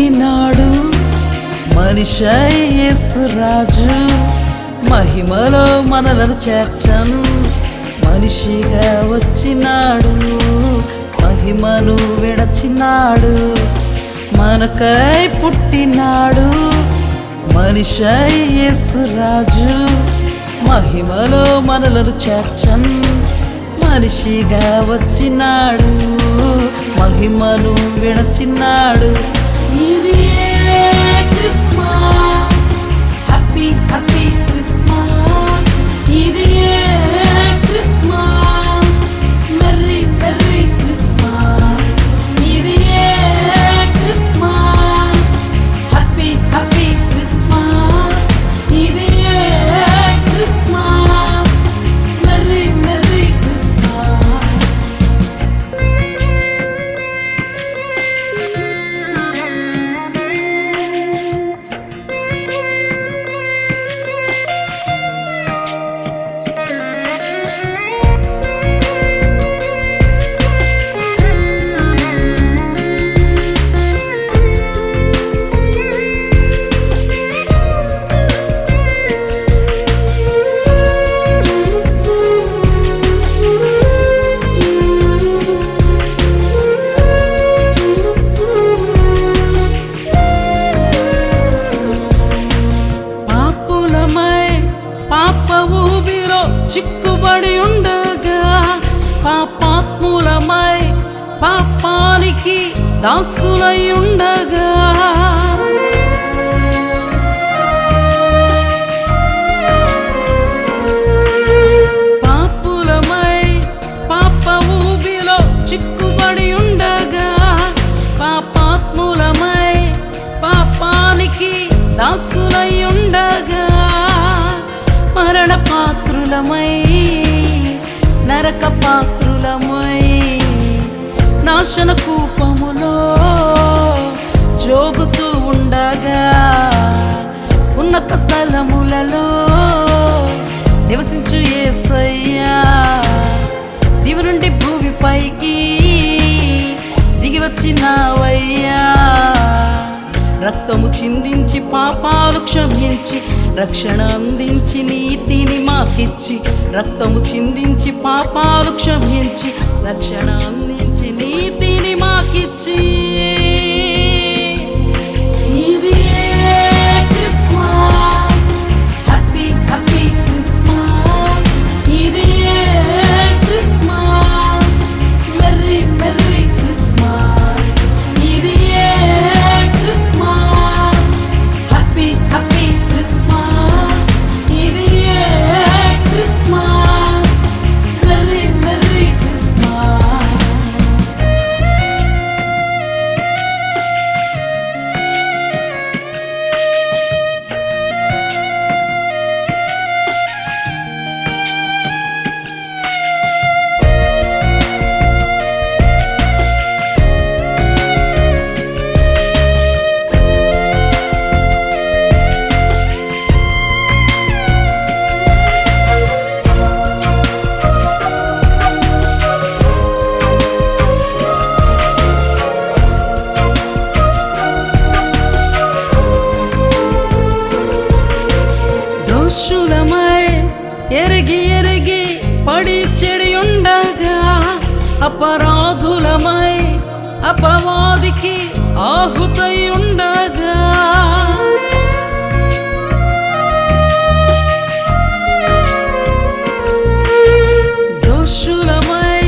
పుట్టినాడు మనిషై యేసు రాజు మహిమలో మనలను చేర్చన్ మనిషిగా వచ్చినాడు మహిమను విడచినాడు మనకై పుట్టినాడు మనిషై యేసు రాజు మహిమలో మనలను చేర్చన్ మనిషిగా వచ్చినాడు మహిమను విడచినాడు ఇది క్రిస్మస్ హ్యాపీ హ్యాపీ క్రిస్మస్ ఇది క్రిస్మస్ మెర్రీ మెర్రీ క్రిస్మస్ ఇది క్రిస్మస్ హ్యాపీ హ్యాపీ క్రిస్మస్ ఇది క్రిస్మస్ మెర్రీ మెర్రీ క్రిస్మస్ పాప ఊబిలో చిక్కుబడి ఉండగా పాపాత్ములమై పాపానికి దాసులై ఉండగా పాపులమై పాప ఊబిలో చిక్కుబడి ఉండగా పాపాత్ములమై పాపానికి దాసులై ఉండగా మరణ పాత్రులమై నరక పాత్రులమై నాశన కూపములో జోగుతూ ఉండగా ఉన్నత స్థలములలో నివసించు యేసయ్యా దివి నుండి భూమిపైకి దిగి వచ్చినావయ్యా రక్తము చిందించి పాపాలు క్షమించి రక్షణ అందించి నీతిని మాకిచ్చి రక్తము చిందించి పాపాలు క్షమించి రక్షణ అందించి నీతిని మాకిచ్చి ఇది క్రిస్మస్ హ్యాపీ హ్యాపీ క్రిస్మస్ ఇది క్రిస్మస్ మెర్రీ మెర్రీ క్రిస్మస్ ఇది క్రిస్మస్ హ్యాపీ హ్యాపీ క్రిస్మస్ ఇది క్రిస్మస్ మెర్రీ మెర్రీ క్రిస్మస్ దోషులమై ఎరిగి ఎరిగి పడి చెడి ఉండగా అపరాధులమై అపవాదికి ఆహుతై ఉండగా దోషులమై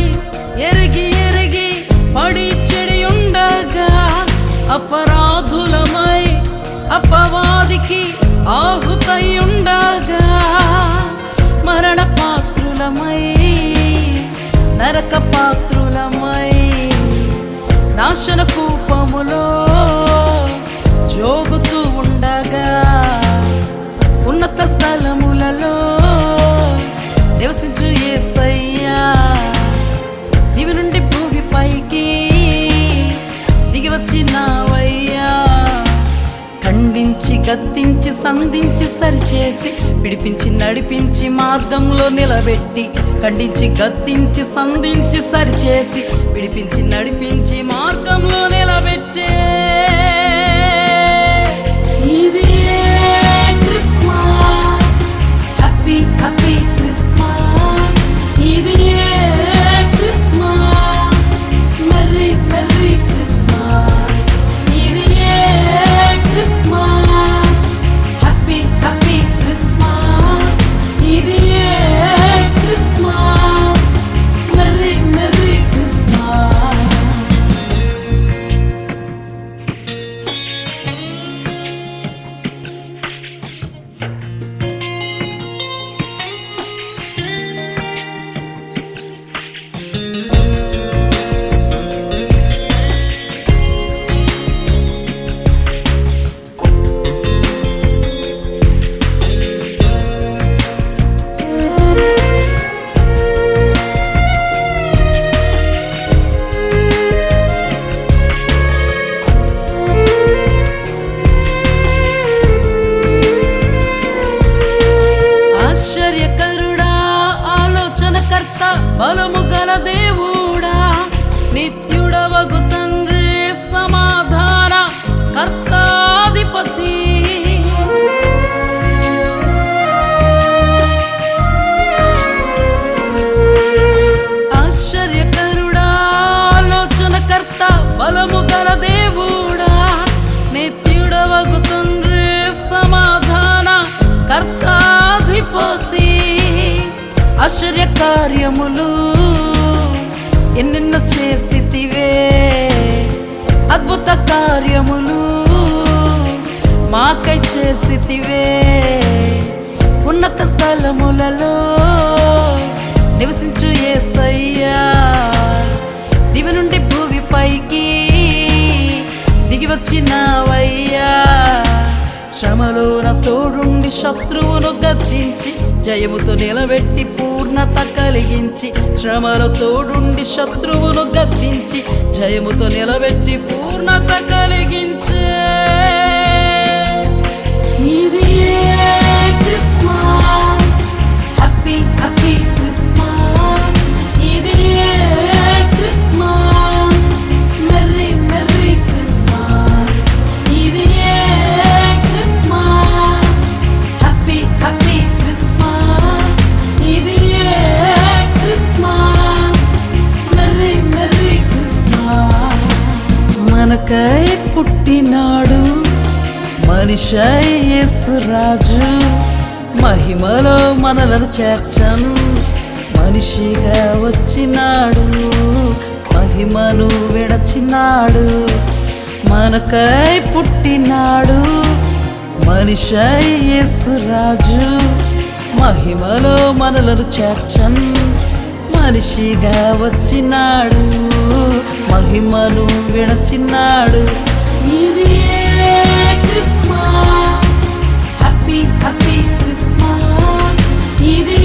ఎరిగి ఎరిగి పడి చెడి ఉండగా అపరాధులమై అపవాదికి ఆహుతై ఉండగా మరణ పాత్రులమై నరక పాత్రులమై నాశన కూపములో జోగుతూ ఉండగా ఉన్నత స్థలములలో నివసించు యేసయ్యా దివి నుండి భూమిపైకి దిగి వచ్చినావయ్యా ఖండించి గద్దించి సంధించి సరిచేసి విడిపించి నడిపించి మార్గంలో నిలబెట్టి ఖండించి గద్దించి సంధించి సరిచేసి విడిపించి నడిపించి మార్గంలో నిలబెట్టే హ్యాపీ హ్యాపీ క్రిస్మస్, ఇది క్రిస్మస్, మెర్రీ మెర్రీ క్రిస్మస్, ఇది క్రిస్మస్, హ్యాపీ హ్యాపీ క్రిస్మస్, ఇది క్రిస్మస్, మెర్రీ మెర్రీ క్రిస్మస్. ఆశ్చర్యకరుడా, ఆలోచనకర్త, బలము గల దేవుడా, నిత్యుడవగు తండ్రి, సమాధాన కర్తాధిపతి. ఆశ్చర్యకరుడా, ఆలోచనకర్త, బలము గల దేవుడా, నిత్యుడవగు తండ్రి, సమాధాన కర్తాధిపతి. ఆశ్చర్య కార్యములు ఎన్నెన్నో చేసితివే, అద్భుత కార్యములు మాకై చేసితివే. ఉన్నత స్థలములలో నివసించు యేసయ్యా, దివి నుండి భూమిపైకి దిగి వచ్చినావయ్యా. శ్రమలోన తోడుండి శత్రువును గద్దించి జయముతో నిలబెట్టి పూర్ణత కలిగించి, శ్రమలో తోడుండి శత్రువును గద్దించి జయముతో నిలబెట్టి పూర్ణత కలిగించే. ఇది క్రిస్మస్, హ్యాపీ హ్యాపీ క్రిస్మస్, ఇది క్రిస్మస్, మెర్రీ మెర్రీ క్రిస్మస్, ఇది క్రిస్మస్, హ్యాపీ హ్యాపీ క్రిస్మస్, ఇది క్రిస్మస్, మెర్రీ మెర్రీ క్రిస్మస్. మనకై పుట్టినాడు మనిషై యేసురాజు, మహిమలో మనలను చేర్చన్ మనిషిగా వచ్చినాడు, మహిమను విడచినాడు. మనకై పుట్టినాడు మనిషై యేసురాజు, మహిమలో మనలను చేర్చన్ మనిషిగా వచ్చినాడు, మహిమను విడచినాడు. ఇది క్రిస్మస్, హ్యాపీ హ్యాపీ క్రిస్మస్, ఇది